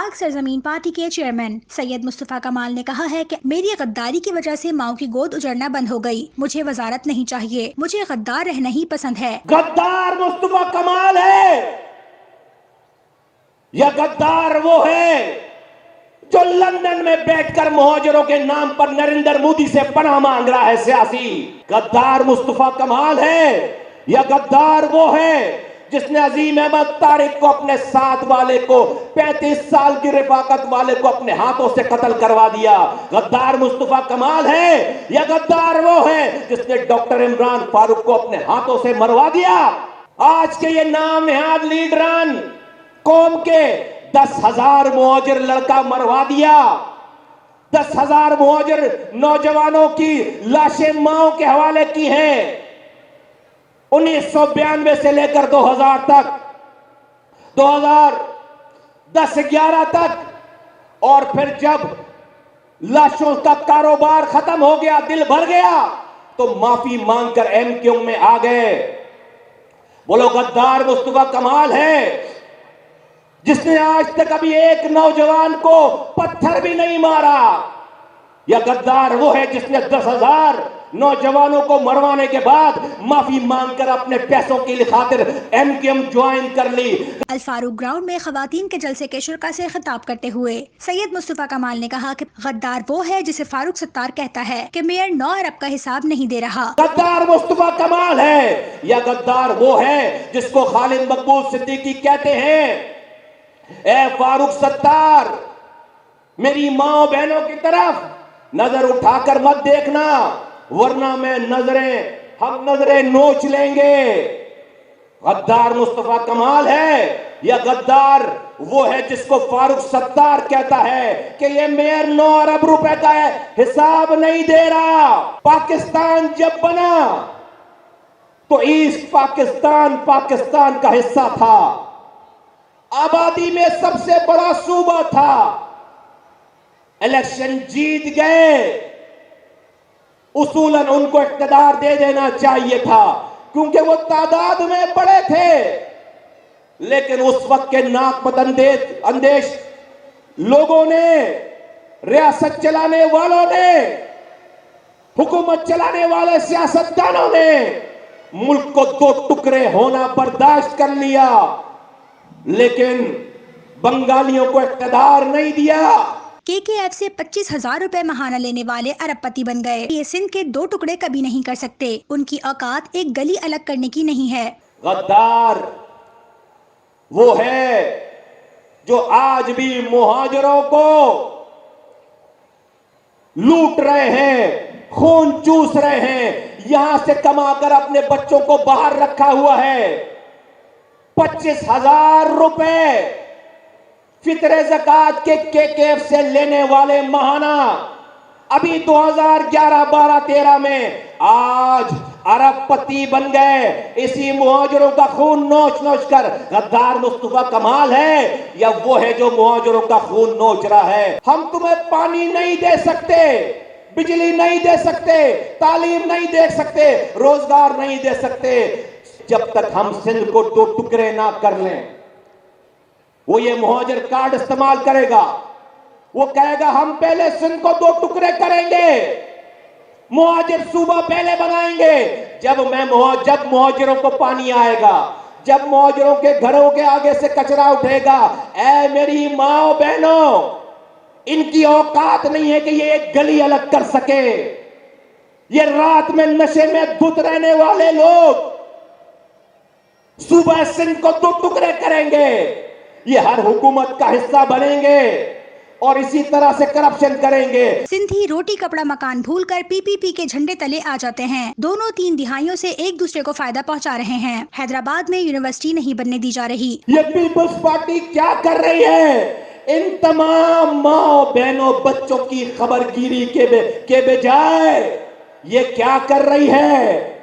पाक सरजमीन पार्टी के चेयरमैन सैयद मुस्तफा कमाल ने कहा है कि मेरी गद्दारी की वजह से माओ की गोद उजड़ना बंद हो गई। मुझे वजारत नहीं चाहिए, मुझे गद्दार रहना ही पसंद है। गद्दार मुस्तफा कमाल है या गद्दार वो है जो लंदन में बैठकर मुहाजिरों के नाम पर नरेंद्र मोदी से पनाह मांग रहा है सियासी? गद्दार मुस्तफा कमाल है या गद्दार वो है जिसने अजीम अहमद तारिक को अपने साथ वाले को 35 साल की रिफाकत वाले को अपने हाथों से कत्ल करवा दिया? गद्दार मुस्तफा कमाल है या गद्दार वो है जिसने डॉक्टर इमरान फारूक को अपने हाथों से मरवा दिया? आज के ये नाम निहाद लीडरान कौम के 10,000 मुहाजिर लड़का मरवा दिया। 10,000 मुहाजिर नौजवानों की लाशें माओ के हवाले की हैं 1992 से लेकर 2000 तक, 2010-11 तक। और फिर जब लाशों का कारोबार खत्म हो गया, दिल भर गया, तो माफी मांगकर एमक्यू में आ गए। बोलो गद्दार मुस्तफा कमाल है जिसने आज तक अभी एक नौजवान को पत्थर भी नहीं मारा, या गद्दार वो है जिसने 10,000 नौजवानों को मरवाने के बाद माफी मांगकर अपने पैसों की खातिर एमक्यूएम ज्वाइन कर ली? अल फारूक ग्राउंड में खवातीन के जलसे के शुरा से खिताब करते हुए सैयद मुस्तफा कमाल ने कहा कि गद्दार वो है जिसे फारूक सत्तार कहता है कि मेयर 9 अरब का हिसाब नहीं दे रहा। गद्दार मुस्तफा कमाल है या गद्दार वो है जिसको खालिद मकबूल सिद्दीकी कहते हैं? ए फारूक सत्तार, मेरी माँ बहनों की तरफ नजर उठाकर मत देखना, वरना हम नजरें नोच लेंगे। गद्दार मुस्तफा कमाल है या गद्दार वो है जिसको फारूक सत्तार कहता है कि ये मेयर 9 अरब रुपए का है, हिसाब नहीं दे रहा। पाकिस्तान जब बना तो ईस्ट पाकिस्तान का हिस्सा था, आबादी में सबसे बड़ा सूबा था। इलेक्शन जीत गए, उसूलन उनको इख्तियार दे देना चाहिए था क्योंकि वो तादाद में बड़े थे। लेकिन उस वक्त के अंदेश लोगों ने, रियासत चलाने वालों ने, हुकूमत चलाने वाले सियासतदानों ने मुल्क को 2 टुकड़े होना बर्दाश्त कर लिया, लेकिन बंगालियों को इख्तियार नहीं दिया। KKF से 25,000 रुपए महाना लेने वाले अरबपति बन गए। ये सिंध के 2 टुकड़े कभी नहीं कर सकते, उनकी औकात एक गली अलग करने की नहीं है। गद्दार वो है जो आज भी मुहाजिरों को लूट रहे हैं, खून चूस रहे हैं, यहां से कमाकर अपने बच्चों को बाहर रखा हुआ है। 25,000 रुपए फित्रे ज़कात के KKF से लेने वाले महाना अभी 2011-12-13 में आज अरबपति बन गए। इसी मुहाजिरों का खून नोच नोच कर गद्दार मुस्तफा कमाल है या वो है जो मुहाजिरों का खून नोच रहा है? हम तुम्हें पानी नहीं दे सकते, बिजली नहीं दे सकते, तालीम नहीं दे सकते, रोजगार नहीं दे सकते, जब तक हम सिंध को 2 टुकड़े ना कर लें। वो ये मुहाजिर कार्ड इस्तेमाल करेगा, वो कहेगा हम पहले सिंध को 2 टुकड़े करेंगे, मुहाजिर सूबा पहले बनाएंगे। जब मुहाजिरों को पानी आएगा, जब मुहाजिरों के घरों के आगे से कचरा उठेगा, ऐ मेरी माओ बहनों, इनकी औकात नहीं है कि ये एक गली अलग कर सके। ये रात में नशे में धुत रहने वाले लोग सुबह सिंध को 2 टुकड़े करेंगे, ये हर हुकूमत का हिस्सा बनेंगे और इसी तरह से करप्शन करेंगे। सिंधी रोटी कपड़ा मकान भूलकर PPP के झंडे तले आ जाते हैं। दोनों 3 दिहाइयों से एक दूसरे को फायदा पहुंचा रहे हैं। हैदराबाद में यूनिवर्सिटी नहीं बनने दी जा रही। ये पीपल्स पार्टी क्या कर रही है? इन तमाम माँ बहनों बच्चों की खबरगिरी के बजाय ये क्या कर रही है?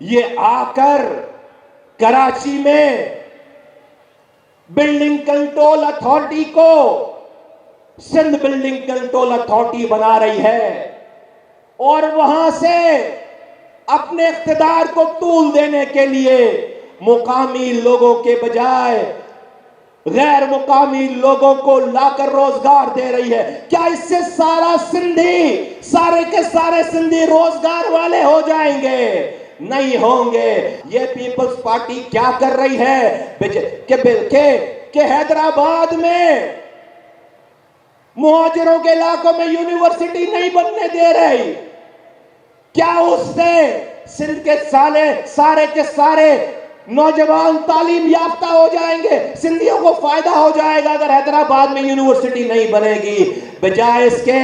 ये आकर कराची में बिल्डिंग कंट्रोल अथॉरिटी को सिंध बिल्डिंग कंट्रोल अथॉरिटी बना रही है और वहां से अपने इख्तिदार को तूल देने के लिए मुकामी लोगों के बजाय गैर मुकामी लोगों को लाकर रोजगार दे रही है। क्या इससे सारा सिंधी, सारे के सारे सिंधी रोजगार वाले हो जाएंगे? नहीं होंगे। ये पीपल्स पार्टी क्या कर रही है कि हैदराबाद में मुहाजिरों के इलाकों में यूनिवर्सिटी नहीं बनने दे रही। क्या उससे सिंध के सारे के सारे नौजवान तालीम याफ्ता हो जाएंगे? सिंधियों को फायदा हो जाएगा अगर हैदराबाद में यूनिवर्सिटी नहीं बनेगी, बजाय इसके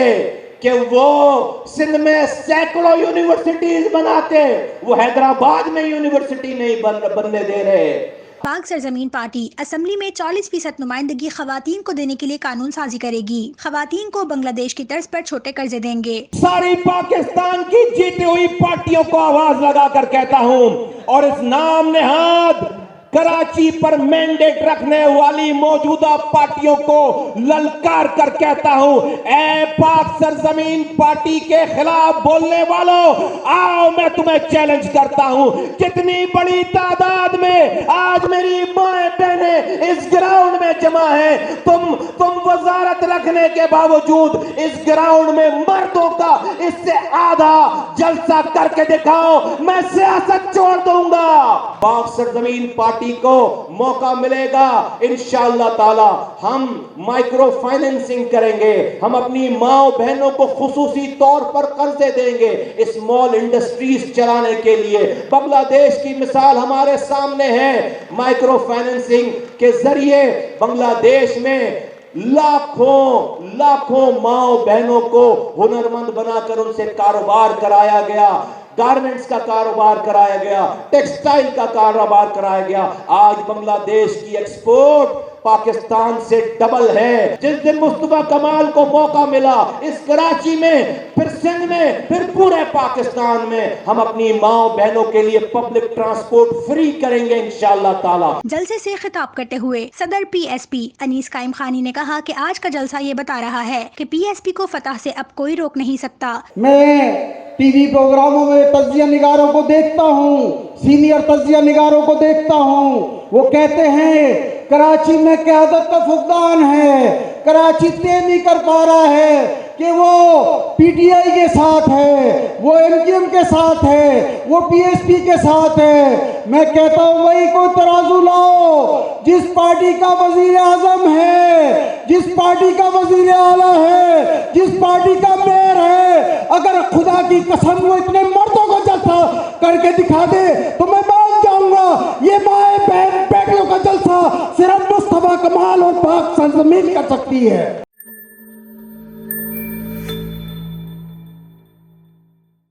कि वो सिंध में सैकड़ों यूनिवर्सिटीज बनाते, वो हैदराबाद में यूनिवर्सिटी नहीं बनने दे रहे। पाक सरजमीन पार्टी असेंबली में 40% नुमाइंदगी खवातीन को देने के लिए कानून साजी करेगी। खवातीन को बांग्लादेश की तर्ज पर छोटे कर्जे देंगे। सारी पाकिस्तान की जीती हुई पार्टियों को आवाज लगाकर कहता हूं, और इस नाम नेहाद कराची पर मैंडेट रखने वाली मौजूदा पार्टियों को ललकार कर कहता हूं, ऐ पाक सरजमीन पार्टी के खिलाफ बोलने वालों, आओ मैं तुम्हें चैलेंज करता हूं। कितनी बड़ी तादाद में आज मेरी माएं बहनें इस ग्राउंड में जमा है। तुम वजारत रखने के बावजूद इस ग्राउंड में मर्दों का इससे आधा जलसा करके दिखाओ, मैं सियासत छोड़ दूंगा। पाक सरजमीन पार्टी को मौका मिलेगा इंशाअल्लाह ताला, हम माइक्रो फाइनेंसिंग करेंगे, हम अपनी माओ बहनों को खुसूसी तौर पर कर्जे देंगे स्मॉल इंडस्ट्रीज चलाने के लिए। बांग्लादेश की मिसाल हमारे सामने है। माइक्रो फाइनेंसिंग के जरिए बांग्लादेश में लाखों माओ बहनों को हुनरमंद बनाकर उनसे कारोबार कराया गया, गारमेंट्स का कारोबार कराया गया, टेक्सटाइल का कारोबार कराया गया। आज बांग्लादेश की एक्सपोर्ट पाकिस्तान से डबल है। जिस दिन मुस्तफा कमाल को मौका मिला इस कराची में, फिर सिंध में, फिर पूरे पाकिस्तान में हम अपनी माओ बहनों के लिए पब्लिक ट्रांसपोर्ट फ्री करेंगे इंशाअल्लाह ताला। जलसे से खिताब करते हुए सदर PSP अनीस कायम खानी ने कहा कि आज का जलसा ये बता रहा है कि PSP को फतह से अब कोई रोक नहीं सकता। मैं टीवी प्रोग्रामों में तजिया निगारों को देखता हूँ, सीनियर तजिया निगारों को देखता हूँ, वो कहते हैं कराची में क़यादत का फुकदान है। कराची तय नहीं कर पा रहा है कि वो PTI के साथ है, वो MQM के साथ है, वो PSP के साथ है। मैं कहता हूँ वही को तराजू लाओ। जिस पार्टी का वजीर आजम है, जिस पार्टी का वजीर आला है, जिस पार्टी का मेयर है, अगर खुदा की कसम वो इतने मर्दों को जलसा करके दिखा दे तो मैं मान जाऊंगा ये माए बहन बेटियों का जलसा सिर्फ मुस्तफा कमाल और पाक सरजमीन कर सकती है।